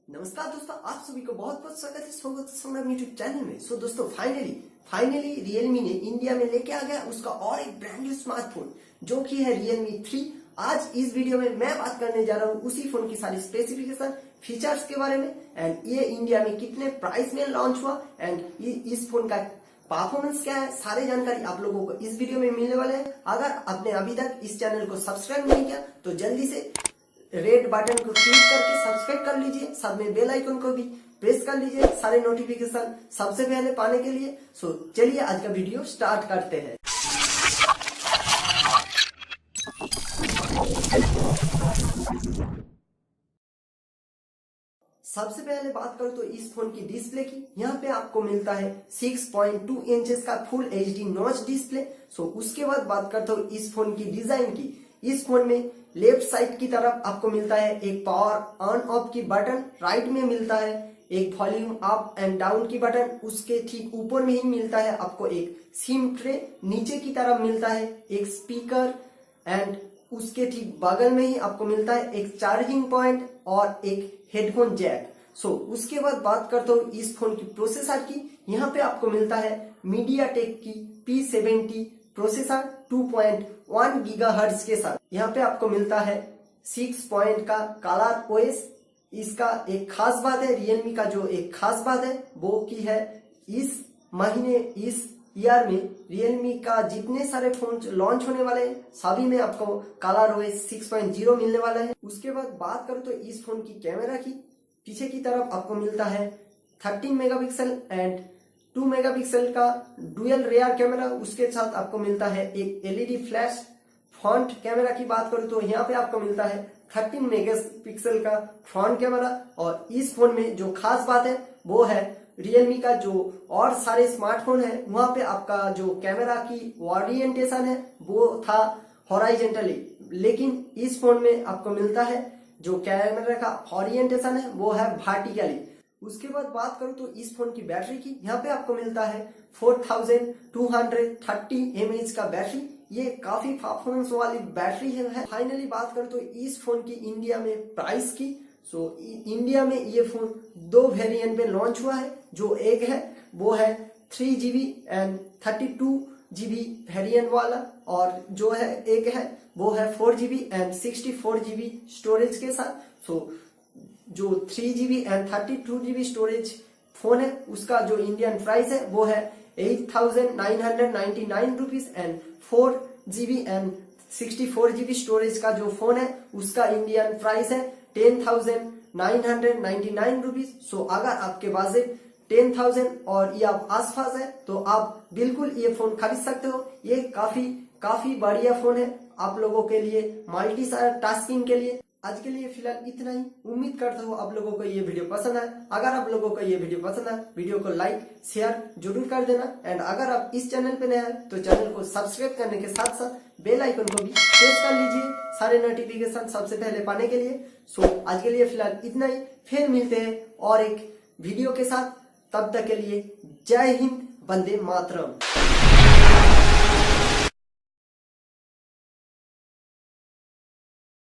नमस्कार दोस्तों, आप सभी को बहुत बहुत स्वागत है सोगत संग्राम यूट्यूब चैनल में। सो दोस्तों फाइनली रियलमी ने इंडिया में लेके आ गया उसका और एक ब्रांड न्यू स्मार्टफोन जो कि है Realme 3। आज इस वीडियो में मैं बात करने जा रहा हूँ उसी फोन की सारी स्पेसिफिकेशन फीचर्स के बारे में एंड ये इंडिया में कितने प्राइस में लॉन्च हुआ एंड इस फोन का परफॉर्मेंस क्या है, सारी जानकारी आप लोगों को इस वीडियो में मिलने वाले हैं। अगर आपने अभी तक इस चैनल को सब्सक्राइब नहीं किया तो जल्दी से रेड बटन को क्लिक करके सब्सक्राइब कर लीजिए, साथ में बेल आइकन को भी प्रेस कर लीजिए सारे नोटिफिकेशन सबसे पहले पाने के लिए। सो चलिए आज का वीडियो स्टार्ट करते हैं। सबसे पहले बात करूं तो इस फोन की डिस्प्ले की। यहाँ पे आपको मिलता है 6.2 इंचेस का फुल HD नॉच डिस्प्ले। सो उसके बाद बात करता हूँ इस फोन की डिजाइन की। इस फोन में लेफ्ट साइड की तरफ आपको मिलता है एक पावर ऑन ऑफ की बटन, राइट में मिलता है एक वॉल्यूम अप एंड डाउन की बटन, उसके ठीक ऊपर में ही मिलता है आपको एक सिम ट्रे, नीचे की तरफ मिलता है एक स्पीकर एंड उसके ठीक बगल में ही आपको मिलता है एक चार्जिंग पॉइंट और एक हेडफोन जैक। सो उसके बाद बात करता हूँ इस फोन की प्रोसेसर की। यहाँ पे आपको मिलता है MediaTek की P70 प्रोसेसर 2.1 गीगाहर्ट्ज के साथ। यहाँ पे आपको मिलता है 6 पॉइंट का कलर ओएस। इसका एक खास बात है, रियलमी का जो एक खास बात है वो की है इस महीने इस ईयर में रियलमी का जितने सारे फोन लॉन्च होने वाले हैं सभी में आपको कलर ओएस 6.0 मिलने वाला है। उसके बाद बात करूं तो इस फोन की कैमरा की, पीछे की तरफ आपको मिलता है 13 मेगापिक्सल एंड 2 मेगापिक्सल का डुअल रेयर कैमरा। उसके साथ आपको मिलता है एक LED फ्लैश। फ्रंट कैमरा की बात करूं तो यहाँ पे आपको मिलता है 13 मेगापिक्सल का फ्रंट कैमरा। और इस फोन में जो खास बात है वो है रियलमी का जो और सारे स्मार्टफोन है वहां पे आपका जो कैमरा की ओरिएंटेशन है वो था हॉराइजेंटली, लेकिन इस फोन में आपको मिलता है जो कैमरा का ओरिएंटेशन है वो है वर्टिकली। उसके बाद बात करूं तो इस फोन की बैटरी की, यहाँ पे आपको मिलता है 4230 mAh का बैटरी। ये काफी परफॉर्मेंस वाली बैटरी है। फाइनली बात करूं तो इस फोन की इंडिया में प्राइस की। सो इंडिया में ये फोन दो वेरिएंट में लॉन्च हुआ है। जो एक है वो है 3GB एंड 32GB वेरिएंट वाला, और जो है एक है वो है 4GB एंड 64GB स्टोरेज के साथ। सो जो 3GB and 32GB storage phone है उसका जो इंडियन प्राइस है वो है 8,999 rupees and 4GB and 64GB storage का जो फोन है उसका इंडियन प्राइस है 10,999 रुपीज। सो अगर आपके बजट 10,000 और ये आप आसपास है तो आप बिल्कुल ये फोन खरीद सकते हो। ये काफी बढ़िया फोन है आप लोगों के लिए, मल्टी टास्किंग के लिए। आज के लिए फिलहाल इतना ही। उम्मीद करता हूँ आप लोगों को ये वीडियो पसंद आए। अगर आप लोगों को ये वीडियो पसंद आए वीडियो को लाइक शेयर जरूर कर देना एंड अगर आप इस चैनल पे नए हैं तो चैनल को सब्सक्राइब करने के साथ साथ बेल आइकन को भी प्रेस कर लीजिए सारे नोटिफिकेशन सबसे पहले पाने के लिए। सो आज के लिए फिलहाल इतना ही, फिर मिलते हैं और एक वीडियो के साथ। तब तक के लिए जय हिंद, वंदे मातरम।